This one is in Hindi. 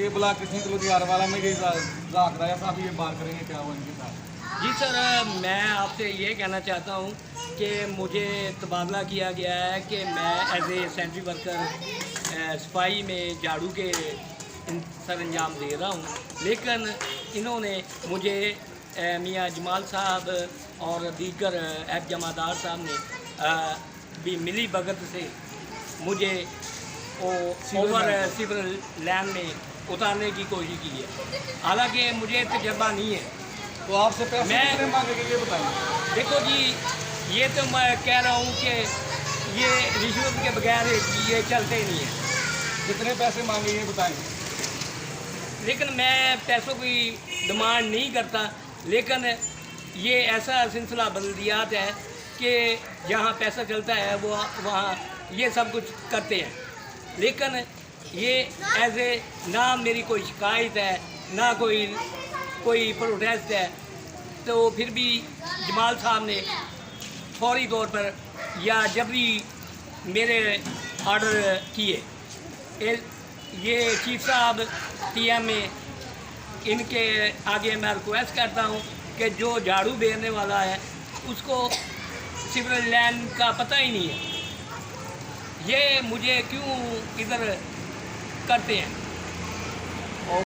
कि ब्लॉक कृष्ण लुधियार वाला में ये जाक राय साहब ये बात करेंगे क्या वो इनके साथ? जी सर, मैं आपसे ये कहना चाहता हूँ कि मुझे तबादला किया गया है कि मैं एज ए सेंट्री वर्कर सफाई में झाड़ू के सर अंजाम दे रहा हूँ, लेकिन इन्होंने मुझे मियाँ जमाल साहब और दीगर एफ जमादार साहब ने भी मिली भगत से मुझे ओवर सिविल लैंड में उतारने की कोशिश की है। हालांकि मुझे तजर्बा नहीं है। तो आपसे पैसे कितने मांगेंगे ये बताइए। देखो जी, ये तो मैं कह रहा हूँ कि ये रिश्वत के बगैर ये चलते ही नहीं है। कितने पैसे मांगे ये बताएं। लेकिन मैं पैसों की डिमांड नहीं करता, लेकिन ये ऐसा सिलसिला बल्दियात है कि जहाँ पैसा चलता है वो वहाँ ये सब कुछ करते हैं। लेकिन ये एज ए ना मेरी कोई शिकायत है ना कोई प्रोटेस्ट है, तो फिर भी जमाल साहब ने फौरी तौर पर या जबरी मेरे ऑर्डर किए। ये चीफ साहब टीएम में इनके आगे मैं रिक्वेस्ट करता हूँ कि जो झाड़ू बेचने वाला है उसको सिविल लैंड का पता ही नहीं है, ये मुझे क्यों इधर करते हैं।